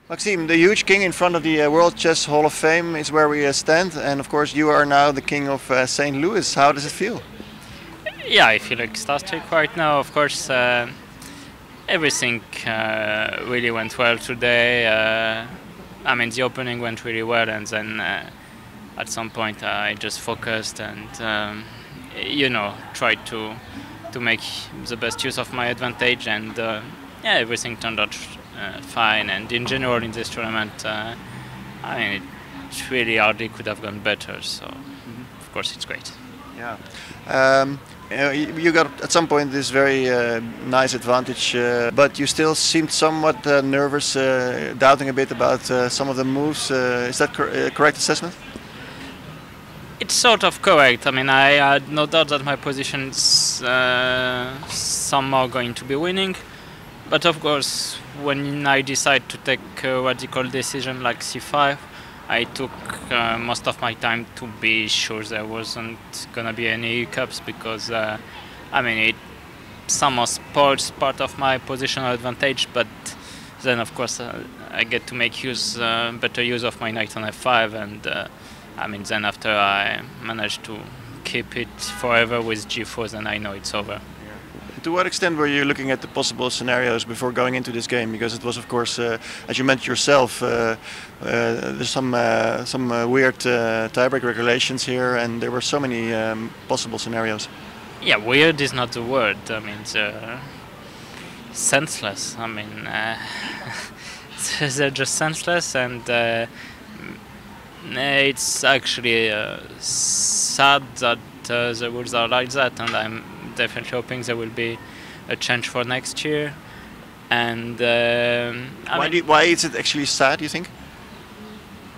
Maxime, the huge king in front of the World Chess Hall of Fame is where we stand, and of course you are now the king of St. Louis. How does it feel? Yeah, I feel ecstatic right now. Of course, everything really went well today. I mean, the opening went really well, and then at some point I just focused and tried to make the best use of my advantage, and yeah, everything turned out fine. And in general, in this tournament, I mean, it really hardly could have gone better. So, of course, it's great. Yeah. You got at some point this very nice advantage, but you still seemed somewhat nervous, doubting a bit about some of the moves. Is that correct assessment? It's sort of correct. I mean, I had no doubt that my position's somehow going to be winning. But of course, when I decide to take a radical decision like c5, I took most of my time to be sure there wasn't going to be any hiccups, because I mean, it somehow spoils part of my positional advantage, but then of course I get to make better use of my knight on f5, and I mean, then after I managed to keep it forever with g4, then I know it's over. To what extent were you looking at the possible scenarios before going into this game? Because it was, of course, as you mentioned yourself, there's some weird tiebreak regulations here, and there were so many possible scenarios. Yeah, weird is not the word. I mean, senseless. I mean, they're just senseless, and it's actually sad that the rules are like that, and I'm definitely hoping there will be a change for next year. And why is it actually sad, you think?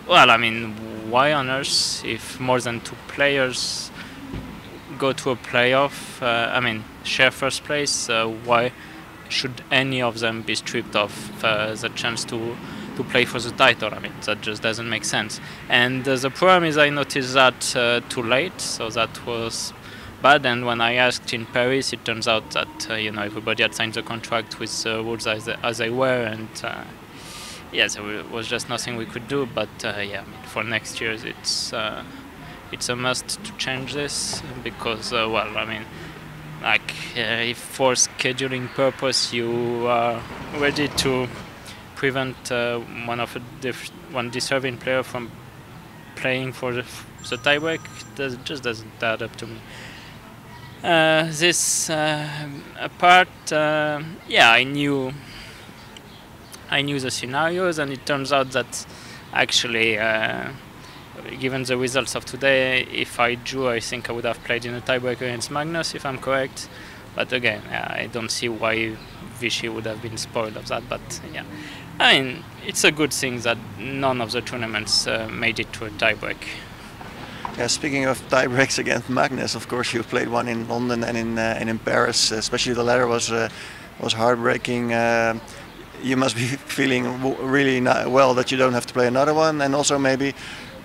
Well, I mean, why on earth, if more than two players go to a playoff, I mean, share first place, why should any of them be stripped of the chance to play for the title? I mean, that just doesn't make sense. And the problem is I noticed that too late, so that was bad. And when I asked in Paris, it turns out that everybody had signed the contract with rules as they were, and yes, there was just nothing we could do. But yeah, I mean, for next year, it's a must to change this, because well, I mean, like if for scheduling purpose you are ready to prevent one deserving player from playing for the tiebreak, it just doesn't add up to me. This apart, yeah, I knew the scenarios, and it turns out that actually, given the results of today, if I drew, I think I would have played in a tiebreak against Magnus, if I'm correct. But again, I don't see why Vichy would have been spoiled of that. But yeah, I mean, it's a good thing that none of the tournaments made it to a tiebreak. Yeah, speaking of tiebreaks against Magnus, of course you played one in London and in Paris. Especially the latter was heartbreaking. You must be feeling really well that you don't have to play another one, and also maybe a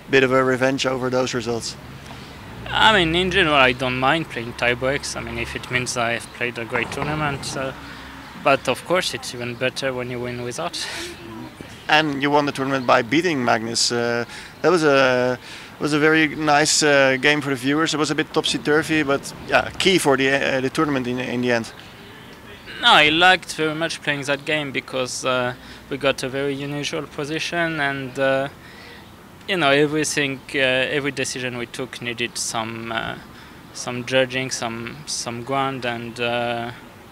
bit of a revenge over those results. I mean, in general, I don't mind playing tiebreaks. I mean, if it means I've played a great tournament. But of course, it's even better when you win without. And you won the tournament by beating Magnus. That was a very nice game for the viewers. It was a bit topsy-turvy, but yeah, key for the tournament in the end. No, I liked very much playing that game, because we got a very unusual position, and everything, every decision we took needed some judging, some ground, and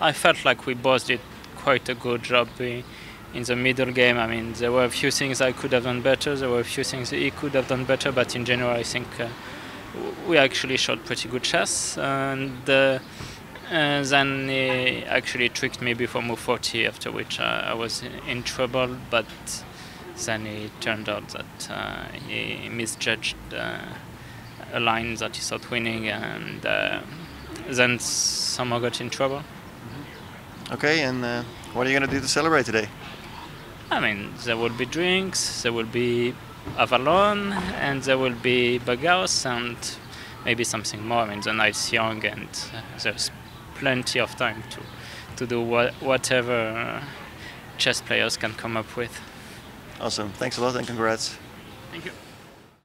I felt like we both did quite a good job in the middle game. I mean, there were a few things I could have done better, there were a few things he could have done better, but in general I think we actually showed pretty good chess, and then he actually tricked me before move 40, after which I was in trouble, but then it turned out that he misjudged a line that he thought winning, and then somehow got in trouble. Okay, and what are you going to do to celebrate today? I mean, there will be drinks, there will be Avalon, and there will be Bagaus, and maybe something more. I mean, the night's young, and there's plenty of time to do whatever chess players can come up with. Awesome. Thanks a lot and congrats. Thank you.